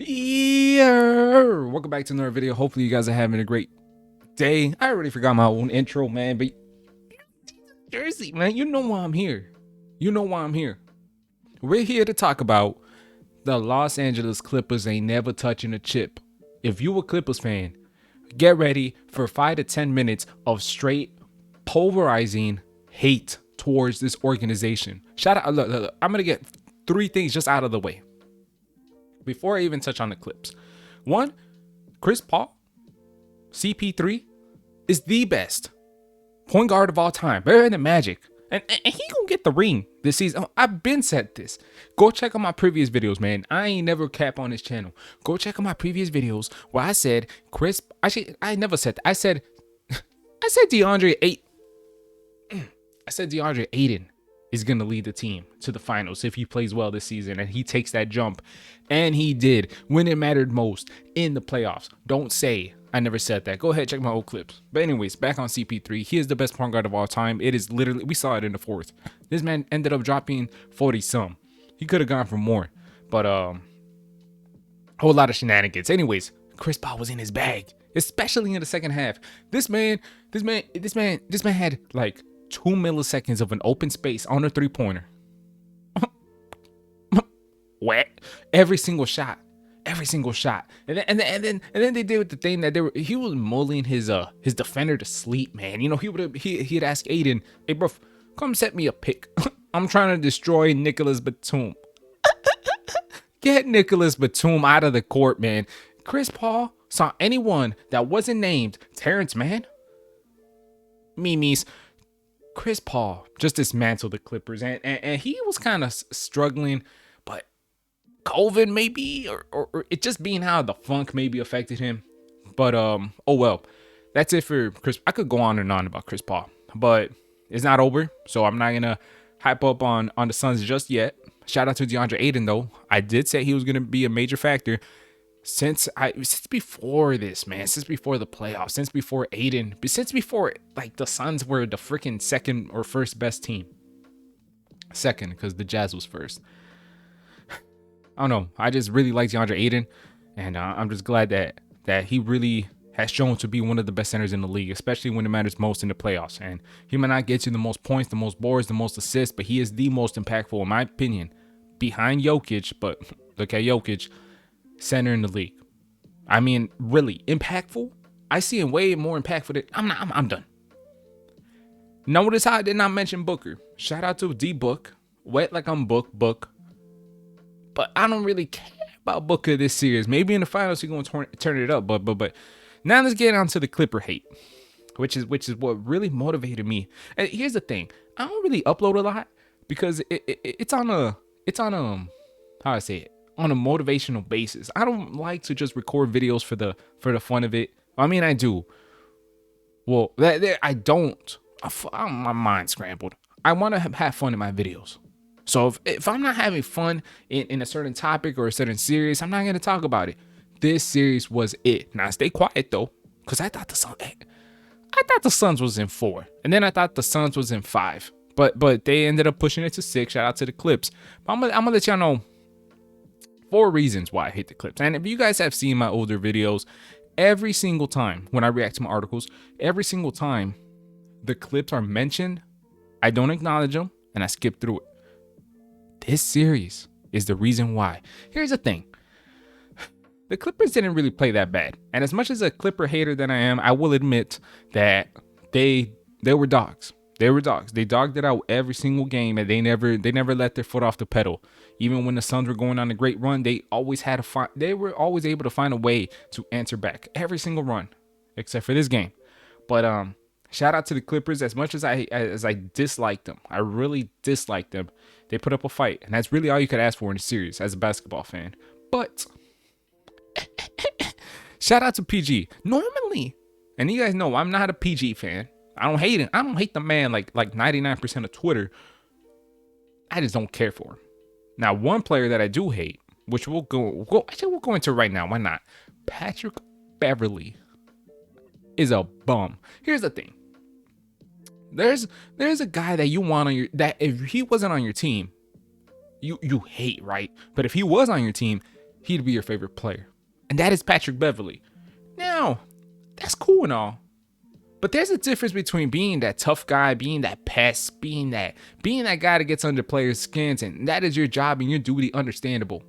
Yeah, welcome back to another video. Hopefully you guys are having a great day. I already forgot my own intro, man, but Jersey, man, you know why I'm here. You know why I'm here. We're here to talk about the Los Angeles Clippers ain't never touching a chip. If you a Clippers fan, get ready for 5 to 10 minutes of straight pulverizing hate towards this organization. Shout out, look, I'm gonna get 3 things just out of the way before I even touch on the Clips. One, Chris Paul, CP3, is the best point guard of all time, better than Magic. And he gonna get the ring this season. I've been said this. Go check out my previous videos, man. I ain't never cap on this channel. Go check out my previous videos where I said I never said that. I said Deandre Ayton. I said Deandre Ayton is going to lead the team to the finals if he plays well this season and he takes that jump. And he did when it mattered most in the playoffs. Don't say I never said that. Go ahead, check my old clips. But anyways, back on CP3. He is the best point guard of all time. It is literally, we saw it in the fourth. This man ended up dropping 40-some. He could have gone for more. But whole lot of shenanigans. Anyways, Chris Paul was in his bag, especially in the second half. This man had like 2 milliseconds of an open space on a three-pointer. Wet. Every single shot. And then they did the thing that he was mulling his defender to sleep, man. You know, he'd ask Ayton, "Hey bro, come set me a pick. I'm trying to destroy Nicholas Batum." Get Nicholas Batum out of the court, man. Chris Paul saw anyone that wasn't named Terrence Mann, Mimi's. Chris Paul just dismantled the Clippers, and he was kind of struggling, but COVID maybe, or it just being how the funk maybe affected him. But oh well, that's it for Chris. I could go on and on about Chris Paul, but it's not over, so I'm not gonna hype up on the Suns just yet. Shout out to DeAndre Ayton though. I did say he was gonna be a major factor since before this, man, since before the playoffs, since before Ayton, since before like the Suns were the freaking second or first best team. Second, because the Jazz was first. I don't know. I just really like DeAndre Ayton, and I'm just glad that he really has shown to be one of the best centers in the league, especially when it matters most in the playoffs. And he might not get you the most points, the most boards, the most assists, but he is the most impactful, in my opinion, behind Jokic. But look at Jokic, center in the league. I mean, really impactful. I see him way more impactful than I'm done. Notice how I did not mention Booker. Shout out to D Book. Wet like I'm book. But I don't really care about Booker this series. Maybe in the finals he's gonna turn it up. But now let's get on to the Clipper hate, which is what really motivated me. And here's the thing: I don't really upload a lot because it's on how I say it, on a motivational basis. I don't like to just record videos for the fun of it. I mean, I do. Well, I don't. My mind scrambled. I want to have fun in my videos. So if I'm not having fun in a certain topic or a certain series, I'm not going to talk about it. This series was it. Now stay quiet though, because I thought the Suns was in 4, and then I thought the Suns was in 5. But they ended up pushing it to 6. Shout out to the Clips. But I'm gonna let y'all know 4 reasons why I hate the Clips. And if you guys have seen my older videos, every single time when I react to my articles, every single time the Clips are mentioned, I don't acknowledge them and I skip through it. This series is the reason why. Here's the thing. The Clippers didn't really play that bad. And as much as a Clipper hater that I am, I will admit that they were dogs. They were dogs. They dogged it out every single game, and they never let their foot off the pedal. Even when the Suns were going on a great run, they were always able to find a way to answer back every single run, except for this game. But shout out to the Clippers. As much as I disliked them, I really disliked them. They put up a fight, and that's really all you could ask for in a series as a basketball fan. But shout out to PG. Normally, and you guys know I'm not a PG fan. I don't hate it. I don't hate the man like 99% of Twitter. I just don't care for him. Now, one player that I do hate, which we'll go into right now. Why not? Patrick Beverley is a bum. Here's the thing. There's a guy that you want on your, that if he wasn't on your team, you hate, right? But if he was on your team, he'd be your favorite player. And that is Patrick Beverley. Now, that's cool and all. But there's a difference between being that tough guy, being that pest, being that guy that gets under players' skins, and that is your job and your duty, understandable.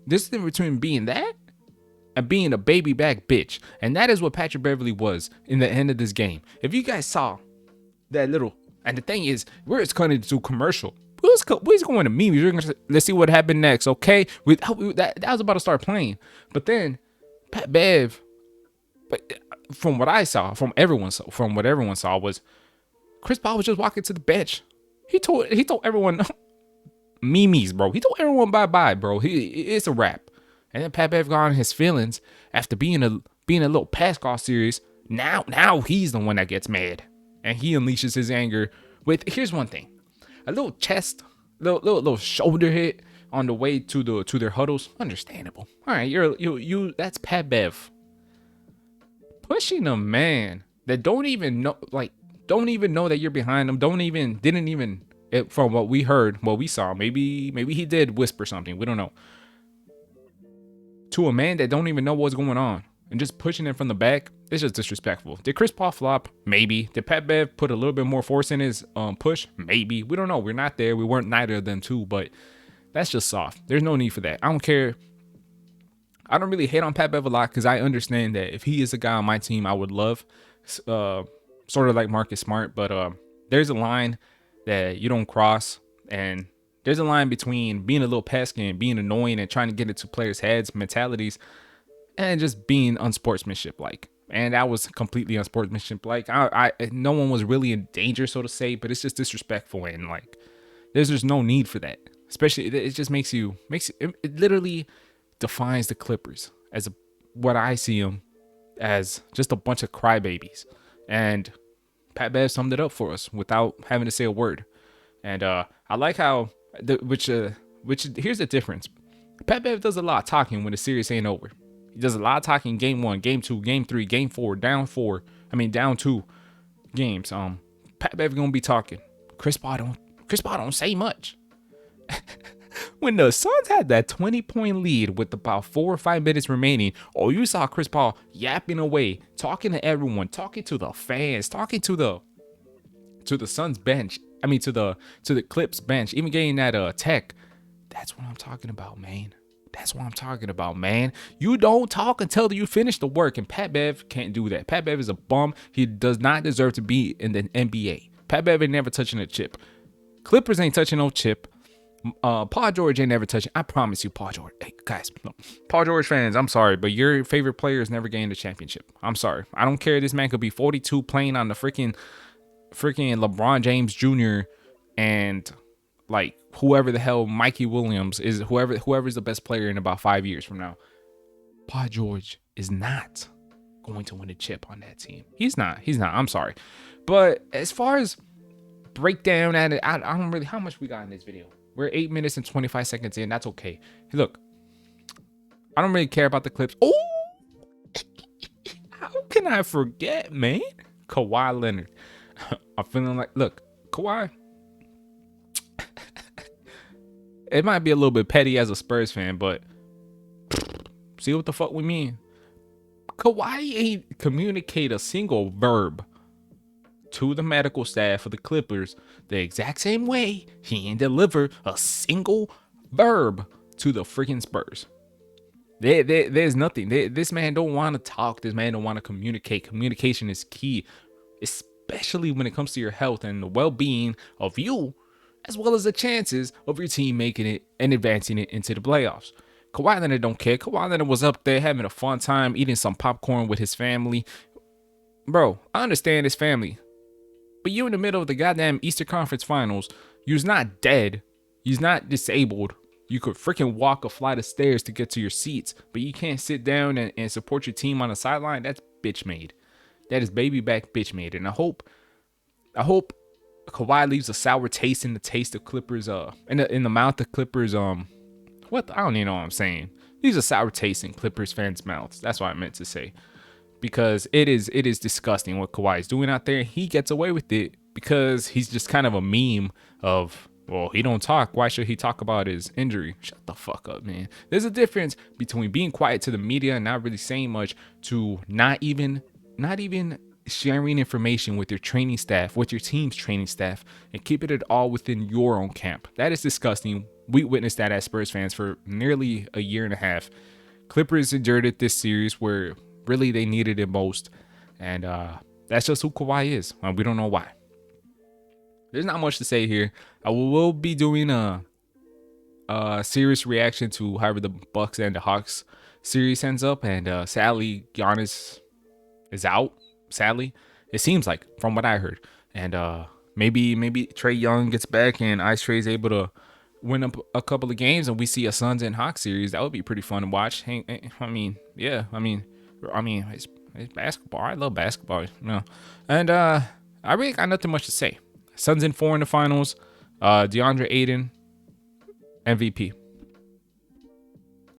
This is the difference between being that and being a baby back bitch. And that is what Patrick Beverley was in the end of this game. If you guys saw that little, and the thing is, we're just going to do commercial. We're going to memes. Let's see what happened next, okay? That was about to start playing. But then, Pat Bev, from what I saw, from what everyone saw was Chris Paul was just walking to the bench. He told everyone, memes, bro. He told everyone bye-bye, bro. It's a wrap. And then Pat Bev got on his feelings after being a little pass call series. Now he's the one that gets mad, and he unleashes his anger with, here's one thing, a little chest, little shoulder hit on the way to their huddles. Understandable. All right, you that's Pat Bev pushing a man that don't even know that you're behind them. Didn't even from what we heard, what we saw. Maybe he did whisper something. We don't know. To a man that don't even know what's going on and just pushing him from the back, it's just disrespectful. Did Chris Paul flop? Maybe. Did Pat Bev put a little bit more force in his push? Maybe. We don't know. We're not there. We weren't neither of them too, but that's just soft. There's no need for that. I don't care. I don't really hate on Pat Bev a lot because I understand that if he is a guy on my team, I would love, sort of like Marcus Smart, but there's a line that you don't cross, and there's a line between being a little pesky and being annoying and trying to get into players' heads, mentalities, and just being unsportsmanship like. And that was completely unsportsmanship like. No one was really in danger, so to say, but it's just disrespectful, and like there's just no need for that. Especially it just makes it literally defines the Clippers as what I see them as, just a bunch of crybabies. And Pat Bev summed it up for us without having to say a word. And I like how which here's the difference. Pat Bev does a lot of talking when the series ain't over. He does a lot of talking game 1, game 2, game 3, game 4, down 2 games. Pat Bev gonna be talking. Chris Paul don't say much. When the Suns had that 20-point lead with about 4 or 5 minutes remaining, you saw Chris Paul yapping away, talking to everyone, talking to the fans, talking to the Suns bench. I mean, to the Clips bench, even getting that tech. That's what I'm talking about, man. That's what I'm talking about, man. You don't talk until you finish the work, and Pat Bev can't do that. Pat Bev is a bum. He does not deserve to be in the NBA. Pat Bev ain't never touching a chip. Clippers ain't touching no chip. Paul George ain't never touching. I promise you, Paul George. Hey guys, no. Paul George fans, I'm sorry, but your favorite player is never getting the championship. I'm sorry. I don't care. This man could be 42 playing on the freaking LeBron James Jr. and like whoever the hell Mikey Williams is, whoever's the best player in about 5 years from now. Paul George is not going to win a chip on that team. He's not. I'm sorry. But as far as breakdown at it, I don't really, how much we got in this video? We're 8 minutes and 25 seconds in. That's okay. Hey, look, I don't really care about the clips. Oh, how can I forget, man? Kawhi Leonard. I'm feeling like, look, Kawhi, it might be a little bit petty as a Spurs fan, but see what the fuck we mean. Kawhi ain't communicate a single verb to the medical staff of the Clippers the exact same way he ain't deliver a single verb to the freaking Spurs. There's nothing. This man don't want to talk. This man don't want to communicate. Communication is key, especially when it comes to your health and the well-being of you, as well as the chances of your team making it and advancing it into the playoffs. Kawhi Leonard don't care. Kawhi Leonard was up there having a fun time, eating some popcorn with his family. Bro, I understand his family, but you in the middle of the goddamn Eastern Conference Finals. You's not dead. You's not disabled. You could freaking walk a flight of stairs to get to your seats, but you can't sit down and support your team on the sideline. That's bitch made. That is baby back bitch made. And I hope Kawhi leaves a sour taste in the taste of Clippers, in the mouth of Clippers, what? I don't even know what I'm saying. Leaves a sour taste in Clippers fans' mouths. That's what I meant to say. Because it is disgusting what Kawhi is doing out there. He gets away with it because he's just kind of a meme of Well, he don't talk. Why should he talk about his injury? Shut the fuck up, man. There's a difference between being quiet to the media and not really saying much to not even sharing information with your training staff, with your team's training staff, and keeping it all within your own camp. That is disgusting. We witnessed that as Spurs fans for nearly a year and a half. Clippers endured it this series where really they needed it most. And that's just who Kawhi is. We don't know why. There's not much to say here. I will be doing a serious reaction to however the Bucks and the Hawks series ends up, and sadly Giannis is out. Sadly, it seems like from what I heard, and maybe Trae Young gets back and Ice Trae is able to win up a couple of games, and we see a Suns and Hawks series. That would be pretty fun to watch. I mean, it's basketball. I love basketball, and I really got nothing much to say. Suns in 4 in the finals. DeAndre Ayton, MVP.